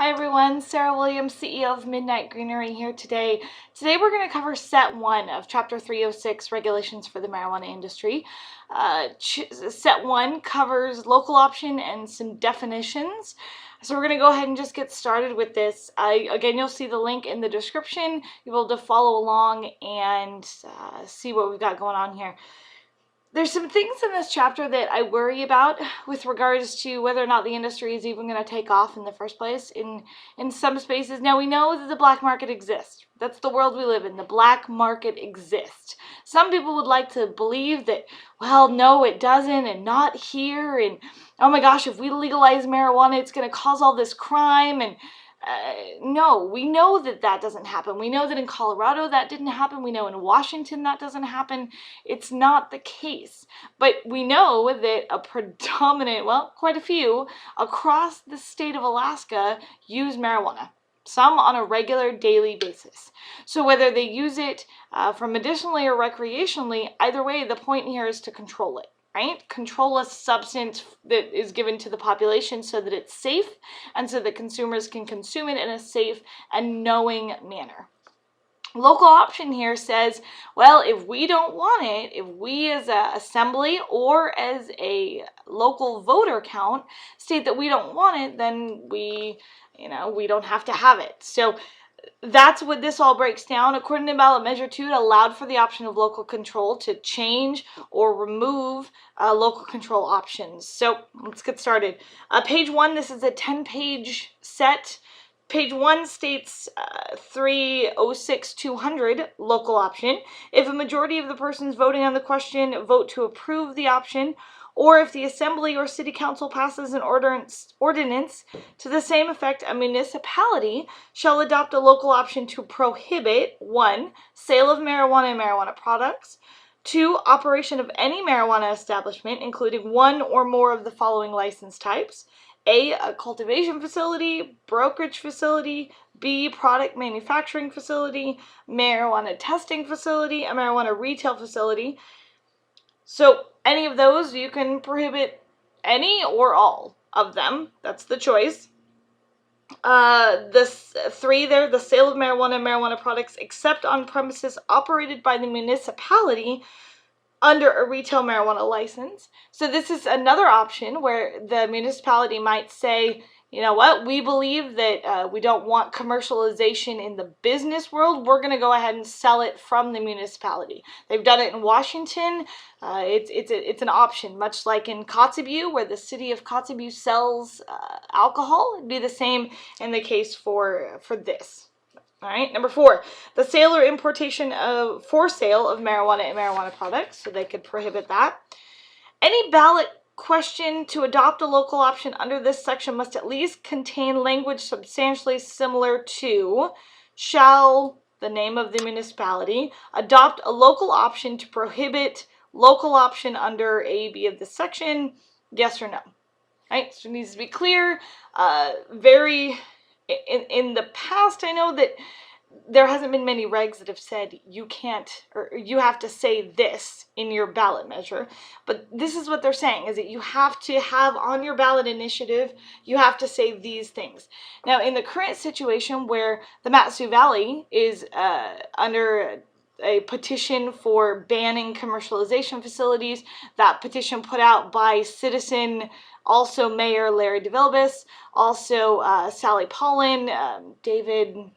Hi everyone, Sara Williams, CEO of Midnight Greenery here today. Today we're going to cover Set 1 of Chapter 306, Regulations for the Marijuana Industry. Set 1 covers local option and some definitions. So we're going to go ahead and just get started with this. Again, you'll see the link in the description. You'll be able to follow along and see what we've got going on here. There's some things in this chapter that I worry about with regards to whether or not the industry is even going to take off in the first place in some spaces. Now, we know that the black market exists. That's the world we live in. The black market exists. Some people would like to believe that, well, no, it doesn't, and not here, and oh my gosh, if we legalize marijuana, it's going to cause all this crime, and no, we know that that doesn't happen. We know that in Colorado that didn't happen. We know in Washington that doesn't happen. It's not the case. But we know that a predominant, well, quite a few across the state of Alaska use marijuana. Some on a regular daily basis. So whether they use it for medicinally or recreationally, either way, the point here is to control it. Right? Control a substance that is given to the population so that it's safe and so that consumers can consume it in a safe and knowing manner. Local option here says, well, if we don't want it, if we as an assembly or as a local voter count state that we don't want it, then we don't have to have it. So that's what this all breaks down. According to ballot measure 2, it allowed for the option of local control to change or remove local control options. So let's get started. Page 1, this is a 10-page set. Page 1 states 306-200 local option. If a majority of the persons voting on the question vote to approve the option, or if the assembly or city council passes an ordinance to the same effect, a municipality shall adopt a local option to prohibit 1. Sale of marijuana and marijuana products, 2. Operation of any marijuana establishment, including one or more of the following license types: A, a cultivation facility, brokerage facility, B, product manufacturing facility, marijuana testing facility, a marijuana retail facility. So any of those, you can prohibit any or all of them. That's the choice. This 3 there, the sale of marijuana and marijuana products except on premises operated by the municipality under a retail marijuana license. So this is another option where the municipality might say, you know what, we believe that we don't want commercialization in the business world. We're going to go ahead and sell it from the municipality. They've done it in Washington. It's an option, much like in Kotzebue, where the city of Kotzebue sells alcohol. It'd be the same in the case for this. All right, number 4, the sale or importation for sale of marijuana and marijuana products, so they could prohibit that. Any ballot question to adopt a local option under this section must at least contain language substantially similar to shall, the name of the municipality, adopt a local option to prohibit local option under A, B of this section, yes or no. All right, so it needs to be clear, in the past, I know that there hasn't been many regs that have said you can't, or you have to say this in your ballot measure, but this is what they're saying, is that you have to have on your ballot initiative, you have to say these things. Now, in the current situation where the Mat-Su Valley is under a petition for banning commercialization facilities, that petition put out by citizen, also Mayor Larry DeVilbiss, also Sally Paulin, David,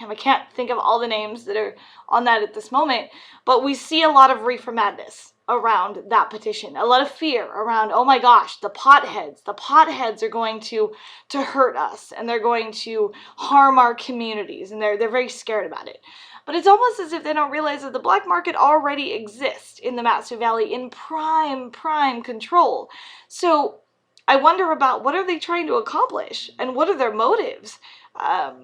I can't think of all the names that are on that at this moment, but we see a lot of reefer madness around that petition, a lot of fear around, oh my gosh, the potheads are going to hurt us, and they're going to harm our communities, and they're very scared about it. But it's almost as if they don't realize that the black market already exists in the Mat-Su Valley in prime control. So I wonder about what are they trying to accomplish, and what are their motives? But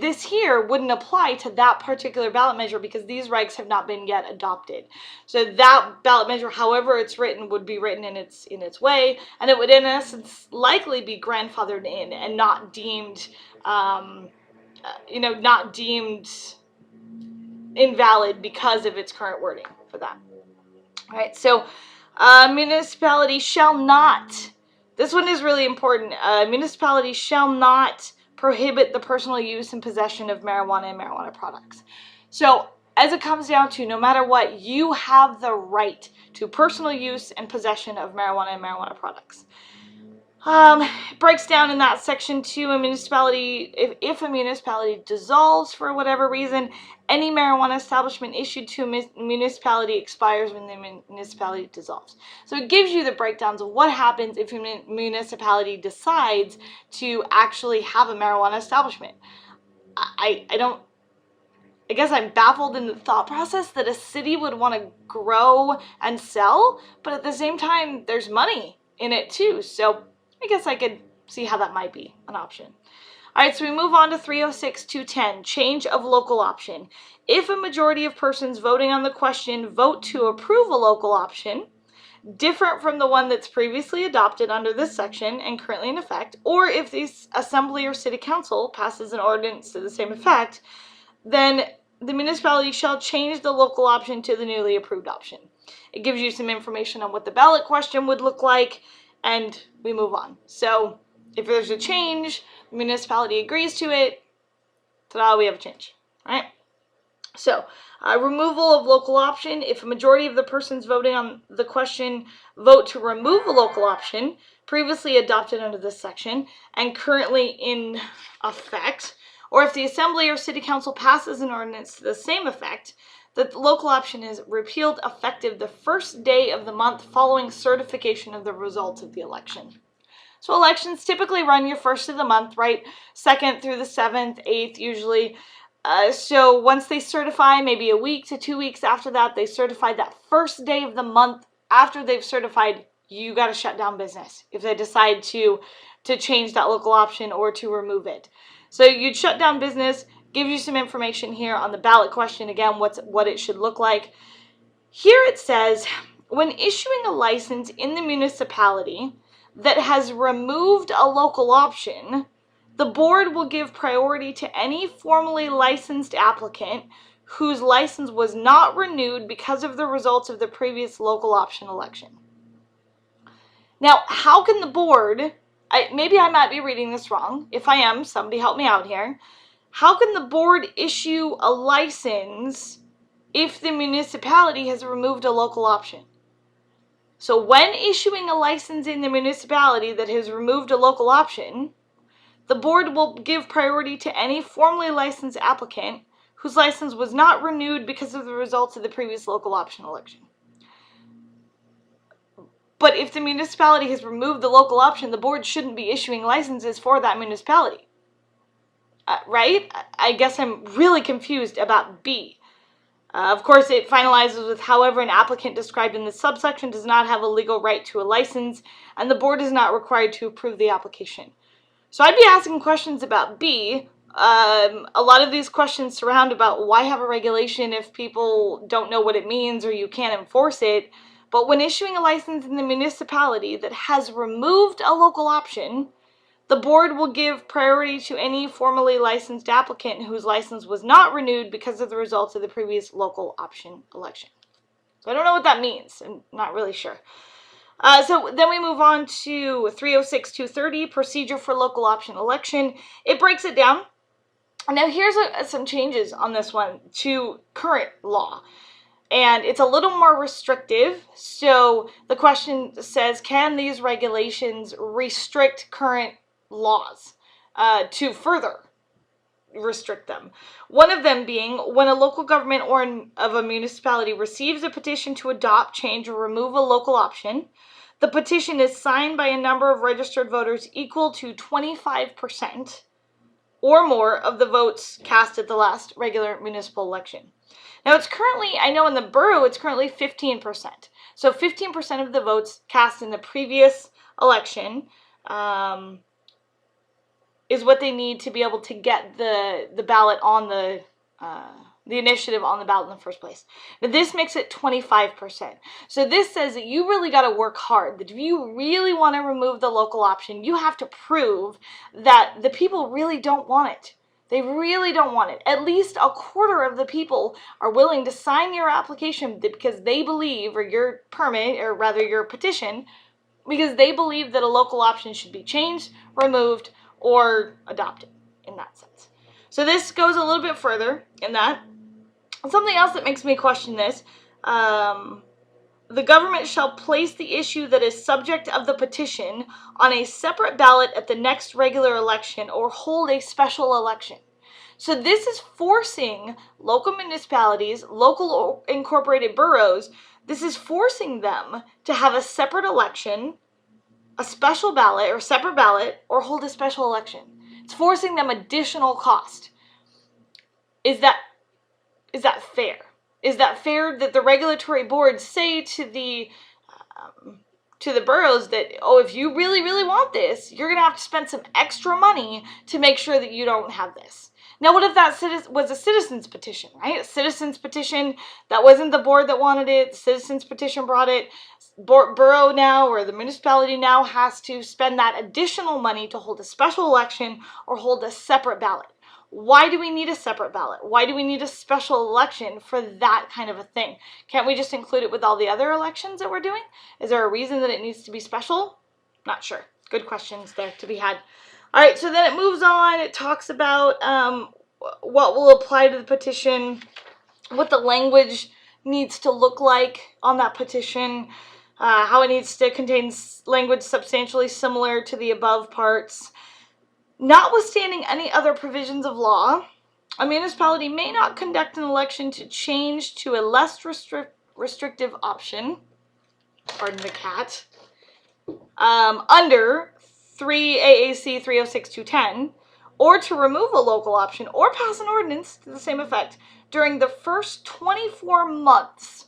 this here wouldn't apply to that particular ballot measure because these regs have not been yet adopted. So that ballot measure, however it's written, would be written in its way, and it would in essence likely be grandfathered in and not deemed, not deemed invalid because of its current wording for that. All right, so municipality shall not This one is really important. Municipalities shall not prohibit the personal use and possession of marijuana and marijuana products. So as it comes down to, no matter what, you have the right to personal use and possession of marijuana and marijuana products. It breaks down in that section to a municipality, if a municipality dissolves for whatever reason, any marijuana establishment issued to a municipality expires when the municipality dissolves. So it gives you the breakdowns of what happens if a municipality decides to actually have a marijuana establishment. I guess I'm baffled in the thought process that a city would want to grow and sell, but at the same time, there's money in it too. So I guess I could see how that might be an option. All right, so we move on to 306.210, change of local option. If a majority of persons voting on the question vote to approve a local option, different from the one that's previously adopted under this section and currently in effect, or if the assembly or city council passes an ordinance to the same effect, then the municipality shall change the local option to the newly approved option. It gives you some information on what the ballot question would look like, and we move on. So if there's a change, the municipality agrees to it, ta-da, we have a change, right? So removal of local option. If a majority of the persons voting on the question vote to remove a local option previously adopted under this section and currently in effect, or if the assembly or city council passes an ordinance to the same effect, that the local option is repealed effective the first day of the month following certification of the results of the election. So elections typically run your first of the month, right? 2nd through the 7th, 8th usually. So once they certify, maybe a week to 2 weeks after that, they certify that first day of the month. After they've certified, you got to shut down business if they decide to change that local option or to remove it. So you'd shut down business. Gives you some information here on the ballot question, again, what it should look like. Here it says, when issuing a license in the municipality that has removed a local option, the board will give priority to any formally licensed applicant whose license was not renewed because of the results of the previous local option election. Now, how can the board, maybe I might be reading this wrong. If I am, somebody help me out here. How can the board issue a license if the municipality has removed a local option? So when issuing a license in the municipality that has removed a local option, the board will give priority to any formally licensed applicant whose license was not renewed because of the results of the previous local option election. But if the municipality has removed the local option, the board shouldn't be issuing licenses for that municipality. Right? I guess I'm really confused about B. Of course, it finalizes with, however, an applicant described in this subsection does not have a legal right to a license, and the board is not required to approve the application. So I'd be asking questions about B. A lot of these questions surround about why have a regulation if people don't know what it means or you can't enforce it. But when issuing a license in the municipality that has removed a local option, the board will give priority to any formally licensed applicant whose license was not renewed because of the results of the previous local option election. So I don't know what that means. I'm not really sure. So then we move on to 306.230, procedure for local option election. It breaks it down. Now here's some changes on this one to current law. And it's a little more restrictive. So the question says, can these regulations restrict current laws to further restrict them? One of them being when a local government or of a municipality receives a petition to adopt, change, or remove a local option, the petition is signed by a number of registered voters equal to 25% or more of the votes cast at the last regular municipal election. Now it's currently, I know in the borough, it's currently 15%. So 15% of the votes cast in the previous election is what they need to be able to get the ballot on the initiative on the ballot in the first place. Now this makes it 25%. So this says that you really got to work hard. That if you really want to remove the local option, you have to prove that the people really don't want it. They really don't want it. At least a quarter of the people are willing to sign your application because they believe, or your permit, or rather your petition, because they believe that a local option should be changed, removed, or adopted in that sense. So this goes a little bit further in that. And something else that makes me question this, the government shall place the issue that is subject of the petition on a separate ballot at the next regular election or hold a special election. So this is forcing local municipalities, local incorporated boroughs, this is forcing them to have a separate election, a special ballot or separate ballot, or hold a special election. It's forcing them additional cost. Is that fair? Is that fair that the regulatory boards say to the boroughs that, oh, if you really, really want this, you're going to have to spend some extra money to make sure that you don't have this? Now, what if that was a citizen's petition, right? A citizen's petition, that wasn't the board that wanted it, the citizen's petition brought it. Borough now, or the municipality now, has to spend that additional money to hold a special election or hold a separate ballot. Why do we need a separate ballot? Why do we need a special election for that kind of a thing? Can't we just include it with all the other elections that we're doing? Is there a reason that it needs to be special? Not sure. Good questions there to be had. All right, so then it moves on. It talks about what will apply to the petition, what the language needs to look like on that petition, how it needs to contain language substantially similar to the above parts. Notwithstanding any other provisions of law, a municipality may not conduct an election to change to a less restrictive option, pardon the cat, under 3 AAC 306-210, or to remove a local option or pass an ordinance to the same effect during the first 24 months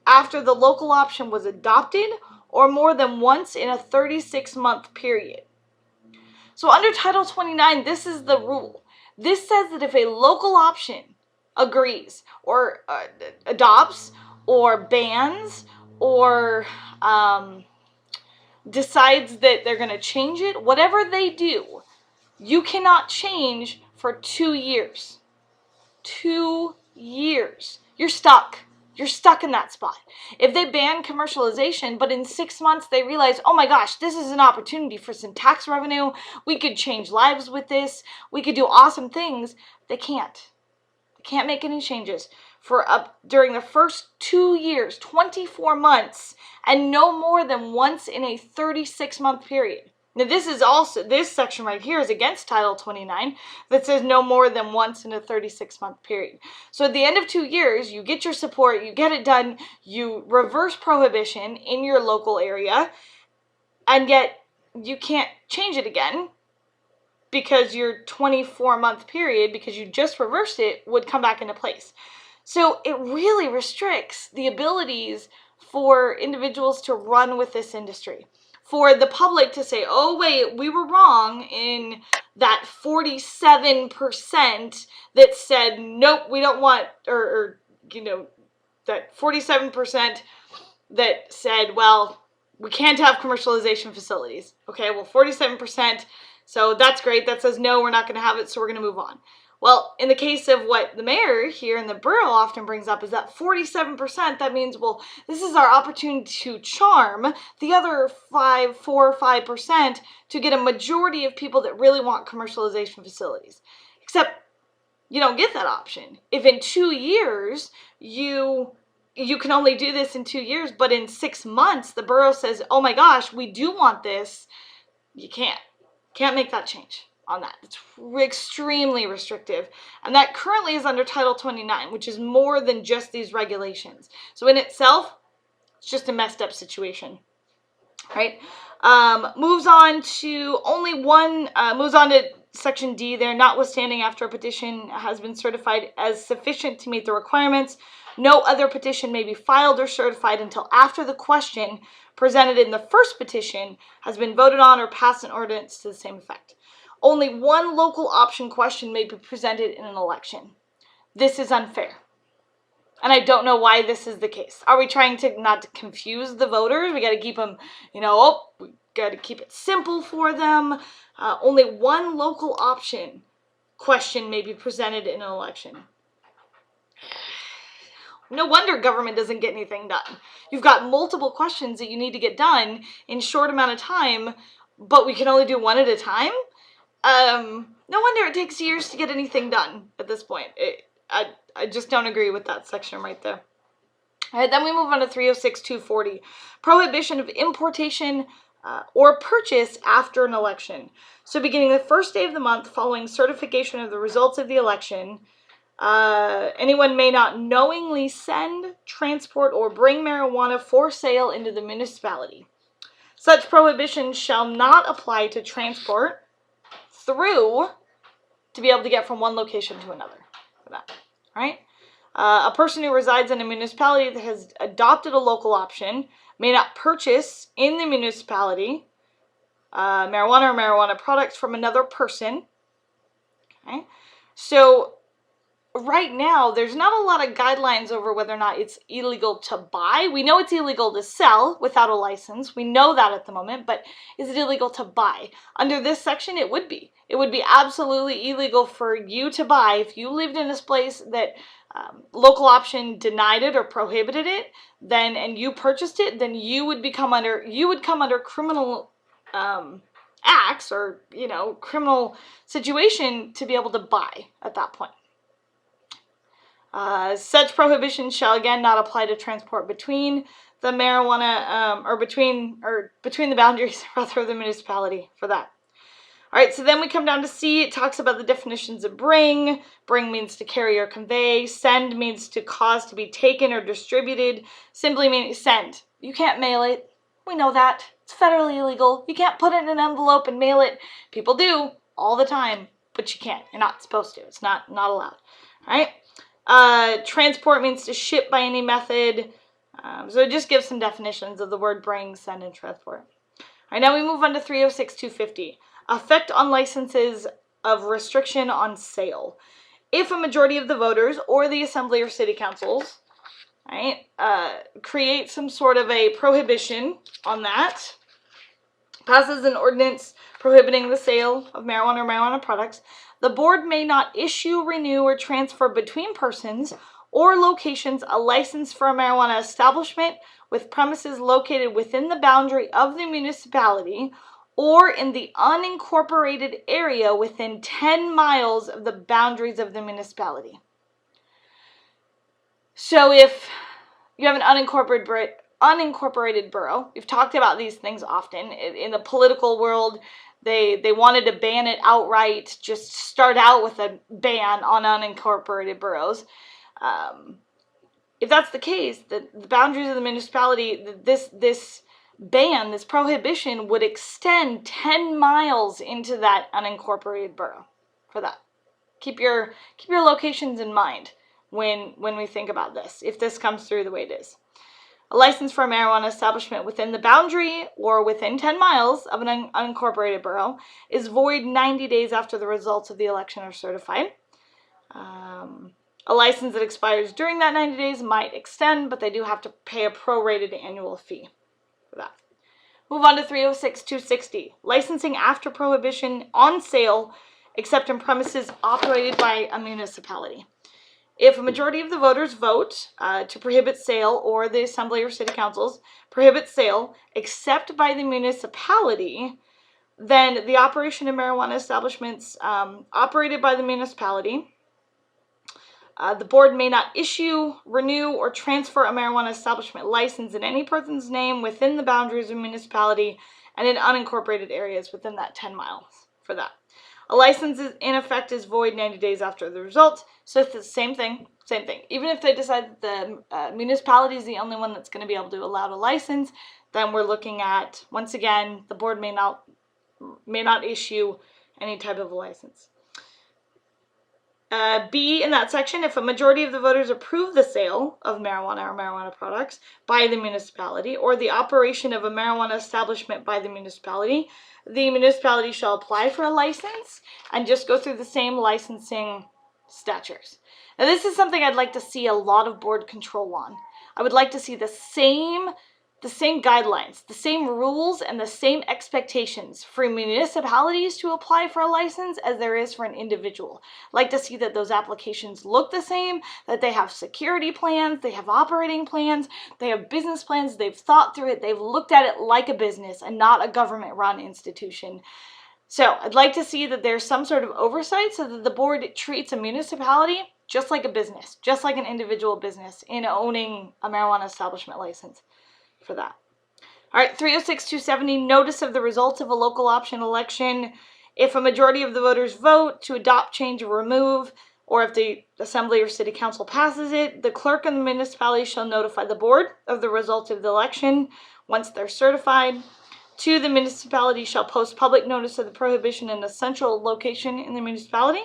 after the local option was adopted, or more than once in a 36-month period. So under Title 29, this is the rule. This says that if a local option agrees or adopts or bans or decides that they're going to change it, whatever they do, you cannot change for 2 years. 2 years. You're stuck. You're stuck in that spot. If they ban commercialization, but in 6 months they realize, oh my gosh, this is an opportunity for some tax revenue, we could change lives with this, we could do awesome things, they can't. They can't make any changes during the first 2 years, 24 months, and no more than once in a 36-month period. Now this section right here is against Title 29 that says no more than once in a 36-month period. So at the end of 2 years, you get your support, you get it done, you reverse prohibition in your local area, and yet you can't change it again because your 24-month period, because you just reversed it, would come back into place. So it really restricts the abilities for individuals to run with this industry. For the public to say, oh wait, we were wrong in that 47% that said, nope, we don't want, or that 47% that said, well, we can't have commercialization facilities. Okay, well, 47%, so that's great. That says, no, we're not going to have it, so we're going to move on. Well, in the case of what the mayor here in the borough often brings up is that 47%, that means, well, this is our opportunity to charm the other 4 or 5% to get a majority of people that really want commercialization facilities. Except you don't get that option. If in 2 years you can only do this in 2 years, but in 6 months the borough says, oh my gosh, we do want this, you can't make that change on that. It's extremely restrictive, and that currently is under Title 29, which is more than just these regulations. So in itself, it's just a messed up situation, right? Moves on to Section D there. Notwithstanding, after a petition has been certified as sufficient to meet the requirements, no other petition may be filed or certified until after the question presented in the first petition has been voted on or passed an ordinance to the same effect. Only one local option question may be presented in an election. This is unfair. And I don't know why this is the case. Are we trying to not to confuse the voters? We got to keep them, we got to keep it simple for them. Only one local option question may be presented in an election. No wonder government doesn't get anything done. You've got multiple questions that you need to get done in a short amount of time, but we can only do one at a time? No wonder it takes years to get anything done at this point. I just don't agree with that section right there. All right, then we move on to 306-240. Prohibition of importation or purchase after an election. So beginning the first day of the month following certification of the results of the election, anyone may not knowingly send, transport, or bring marijuana for sale into the municipality. Such prohibition shall not apply to transport through to be able to get from one location to another. For that, right? A person who resides in a municipality that has adopted a local option may not purchase in the municipality marijuana or marijuana products from another person. Okay? So right now, there's not a lot of guidelines over whether or not it's illegal to buy. We know it's illegal to sell without a license. We know that at the moment, but is it illegal to buy? Under this section, it would be. It would be absolutely illegal for you to buy if you lived in this place that local option denied it or prohibited it, then and you purchased it, then you would come under criminal acts or criminal situation to be able to buy at that point. Such prohibition shall again not apply to transport between the marijuana or between the boundaries rather of the municipality for that. All right, so then we come down to C. It talks about the definitions of bring. Bring means to carry or convey. Send means to cause to be taken or distributed. Simply means send. You can't mail it. We know that. It's federally illegal. You can't put it in an envelope and mail it. People do all the time, but you can't. You're not supposed to. It's not allowed. All right. Transport means to ship by any method. So it just gives some definitions of the word bring, send, and transport. All right, now we move on to 306-250. Effect on licenses of restriction on sale. If a majority of the voters or the assembly or city councils, right, create some sort of a prohibition on that, passes an ordinance prohibiting the sale of marijuana or marijuana products, the board may not issue, renew, or transfer between persons or locations a license for a marijuana establishment with premises located within the boundary of the municipality or in the unincorporated area within 10 miles of the boundaries of the municipality. So if you have an unincorporated borough, we've talked about these things often. In the political world, they wanted to ban it outright, just start out with a ban on unincorporated boroughs. If that's the case, the boundaries of the municipality, this ban, this prohibition would extend 10 miles into that unincorporated borough for that. Keep your locations in mind when we think about this, if this comes through the way it is. A license for a marijuana establishment within the boundary or within 10 miles of an unincorporated borough is void 90 days after the results of the election are certified. A license that expires during that 90 days might extend, but they do have to pay a prorated annual fee for that. Move on to 306-260. Licensing after prohibition on sale except in premises operated by a municipality. If a majority of the voters vote to prohibit sale, or the assembly or city councils prohibit sale except by the municipality, then the operation of marijuana establishments operated by the municipality, the board may not issue, renew, or transfer a marijuana establishment license in any person's name within the boundaries of a municipality and in unincorporated areas within that 10 miles for that. A license is in effect is void 90 days after the result. So it's the same thing. Even if they decide that the municipality is the only one that's going to be able to allow a license, then we're looking at, once again, the board may not issue any type of a license. B, in that section, if a majority of the voters approve the sale of marijuana or marijuana products by the municipality or the operation of a marijuana establishment by the municipality shall apply for a license and just go through the same licensing statutes. Now, this is something I'd like to see a lot of board control on. I would like to see the same the same guidelines, the same rules, and the same expectations for municipalities to apply for a license as there is for an individual. I'd like to see that those applications look the same, that they have security plans, they have operating plans, they have business plans, they've thought through it, they've looked at it like a business and not a government-run institution. So I'd like to see that there's some sort of oversight so that the board treats a municipality just like a business, just like an individual business in owning a marijuana establishment license for that. All right, 306-270, notice of the results of a local option election. If a majority of the voters vote to adopt, change, or remove, or if the assembly or city council passes it, the clerk of the municipality shall notify the board of the results of the election once they're certified. 2, the municipality shall post public notice of the prohibition in a central location in the municipality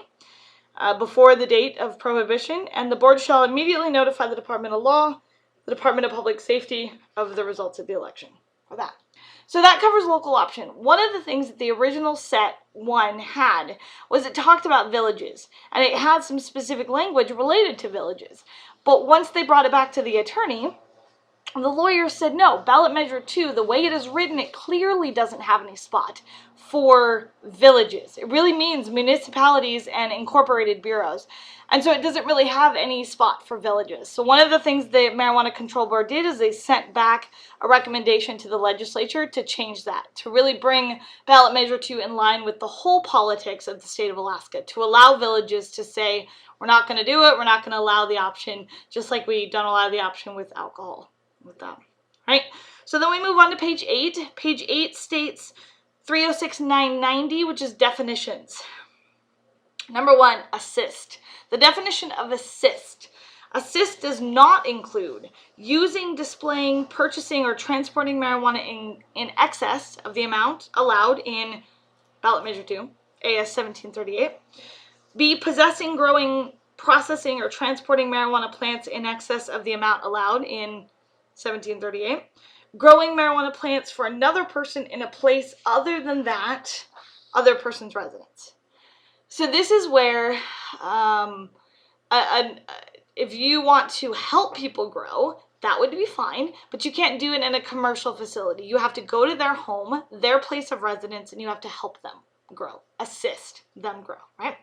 before the date of prohibition, and the board shall immediately notify the Department of Law, the Department of Public Safety of the results of the election for that. So that covers local option. One of the things that the original set 1 had was it talked about villages, and it had some specific language related to villages. But once they brought it back to the attorney, the lawyers said, no, ballot measure 2, the way it is written, it clearly doesn't have any spot for villages. It really means municipalities and incorporated bureaus. And so it doesn't really have any spot for villages. So one of the things the Marijuana Control Board did is they sent back a recommendation to the legislature to change that, to really bring ballot measure 2 in line with the whole politics of the state of Alaska, to allow villages to say, we're not going to do it, we're not going to allow the option, just like we don't allow the option with alcohol. With that. Right? So then we move on to page 8. Page 8 states 306-990, which is definitions. Number 1, assist. The definition of assist. Assist does not include using, displaying, purchasing, or transporting marijuana in excess of the amount allowed in ballot measure 2, AS 1738. B, possessing, growing, processing, or transporting marijuana plants in excess of the amount allowed in 1738. Growing marijuana plants for another person in a place other than that other person's residence. So this is where if you want to help people grow, that would be fine, but you can't do it in a commercial facility. You have to go to their home, their place of residence, and you have to help them grow, assist them grow, right?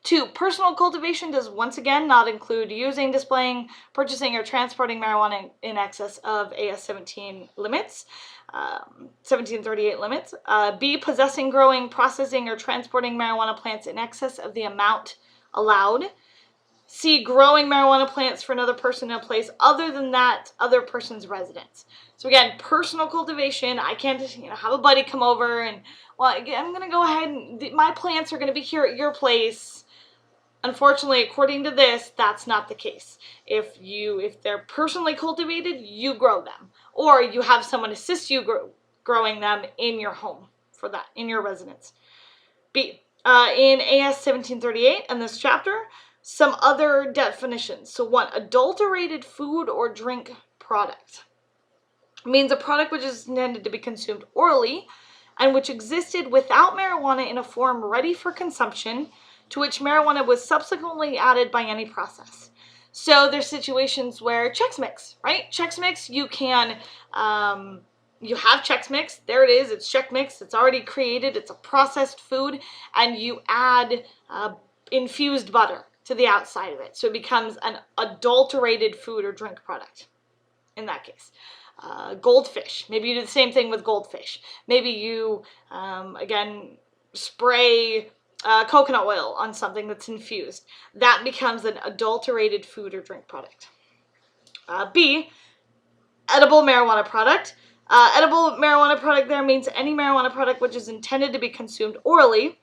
2, personal cultivation does once again not include using, displaying, purchasing, or transporting marijuana in excess of AS 17 limits, 1738 limits. B, possessing, growing, processing, or transporting marijuana plants in excess of the amount allowed. C, growing marijuana plants for another person in a place other than that other person's residence. So again, personal cultivation, I can't just have a buddy come over and, well, I'm going to go ahead and my plants are going to be here at your place. Unfortunately, according to this, that's not the case. If they're personally cultivated, you grow them. Or you have someone assist you growing them in your home for that, in your residence. B, in AS 1738, in this chapter, some other definitions. So 1, adulterated food or drink product. It means a product which is intended to be consumed orally and which existed without marijuana in a form ready for consumption, to which marijuana was subsequently added by any process. So there's situations where Chex Mix, right? Chex Mix, you can, you have Chex Mix, there it is, it's Chex Mix, it's already created, it's a processed food, and you add infused butter to the outside of it. So it becomes an adulterated food or drink product in that case. Goldfish, maybe you do the same thing with goldfish. Maybe you, again, spray coconut oil on something that's infused. That becomes an adulterated food or drink product. B, edible marijuana product. Edible marijuana product there means any marijuana product which is intended to be consumed orally,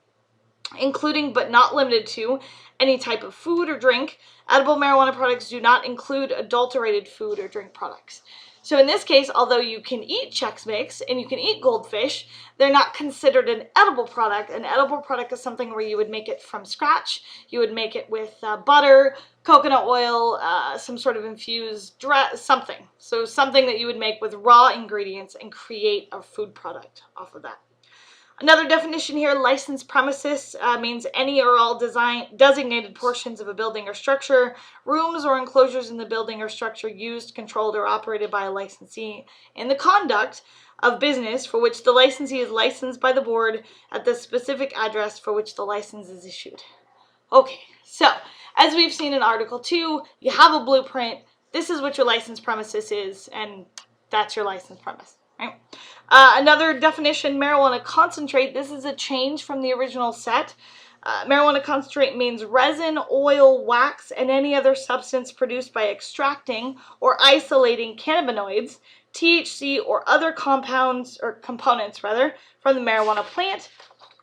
including but not limited to any type of food or drink. Edible marijuana products do not include adulterated food or drink products. So in this case, although you can eat Chex Mix and you can eat goldfish, they're not considered an edible product. An edible product is something where you would make it from scratch. You would make it with butter, coconut oil, some sort of infused something. So something that you would make with raw ingredients and create a food product off of that. Another definition here, licensed premises, means any or all designated portions of a building or structure, rooms or enclosures in the building or structure used, controlled, or operated by a licensee in the conduct of business for which the licensee is licensed by the board at the specific address for which the license is issued. Okay, so as we've seen in Article 2, you have a blueprint. This is what your licensed premises is, and that's your licensed premise. Right? Another definition, marijuana concentrate. This is a change from the original set. Marijuana concentrate means resin, oil, wax, and any other substance produced by extracting or isolating cannabinoids, THC, or other compounds or components rather from the marijuana plant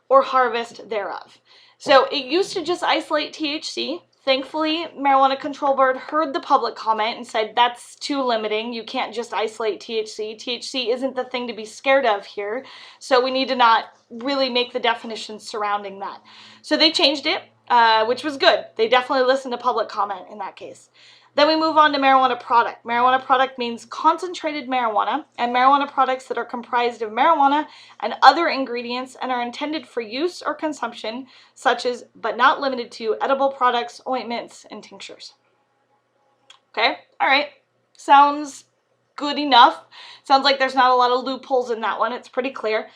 or harvest thereof. So it used to just isolate THC. Thankfully, Marijuana Control Board heard the public comment and said that's too limiting. You can't just isolate THC. THC isn't the thing to be scared of here. So we need to not really make the definitions surrounding that. So they changed it, which was good. They definitely listened to public comment in that case. Then we move on to marijuana product. Marijuana product means concentrated marijuana and marijuana products that are comprised of marijuana and other ingredients and are intended for use or consumption, such as, but not limited to, edible products, ointments, and tinctures. Okay, all right. Sounds good enough. Sounds like there's not a lot of loopholes in that one. It's pretty clear.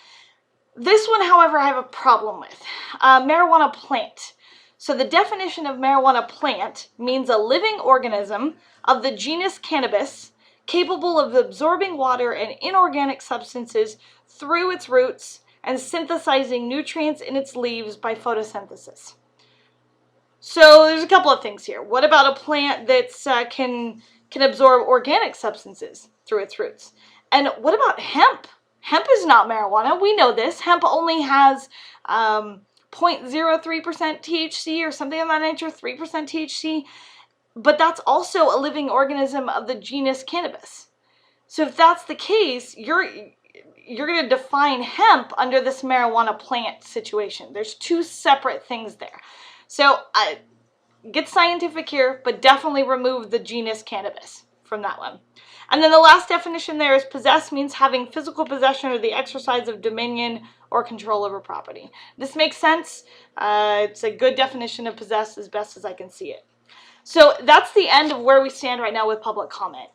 This one, however, I have a problem with. Marijuana plant. So the definition of marijuana plant means a living organism of the genus cannabis capable of absorbing water and inorganic substances through its roots and synthesizing nutrients in its leaves by photosynthesis. So there's a couple of things here. What about a plant that can absorb organic substances through its roots? And what about hemp? Hemp is not marijuana. We know this. Hemp only has 0.03% THC or something of that nature, 3% THC, but that's also a living organism of the genus cannabis. So if that's the case, you're going to define hemp under this marijuana plant situation. There's two separate things there. So get scientific here, but definitely remove the genus cannabis from that one. And then the last definition there is possess means having physical possession or the exercise of dominion or control over property. This makes sense. It's a good definition of possess as best as I can see it. So that's the end of where we stand right now with public comment.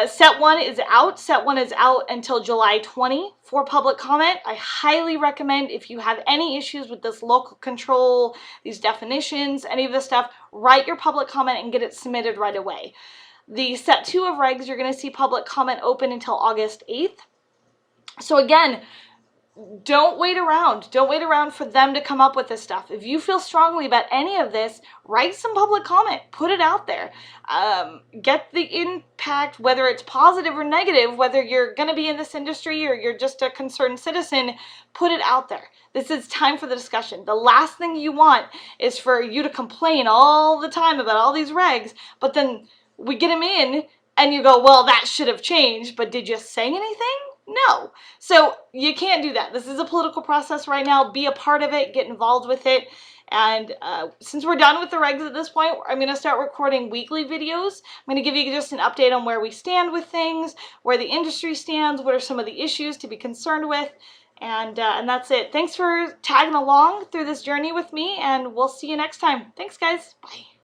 Set 1 is out. Set 1 is out until July 20 for public comment. I highly recommend, if you have any issues with this local control, these definitions, any of this stuff, write your public comment and get it submitted right away. The set 2 of regs, you're going to see public comment open until August 8th. So again, don't wait around. Don't wait around for them to come up with this stuff. If you feel strongly about any of this, write some public comment. Put it out there. Get the impact, whether it's positive or negative, whether you're going to be in this industry or you're just a concerned citizen, put it out there. This is time for the discussion. The last thing you want is for you to complain all the time about all these regs, but then we get them in and you go, well, that should have changed, but did you say anything? No. So you can't do that. This is a political process right now. Be a part of it. Get involved with it. And since we're done with the regs at this point, I'm going to start recording weekly videos. I'm going to give you just an update on where we stand with things, where the industry stands, what are some of the issues to be concerned with. And that's it. Thanks for tagging along through this journey with me, and we'll see you next time. Thanks, guys. Bye.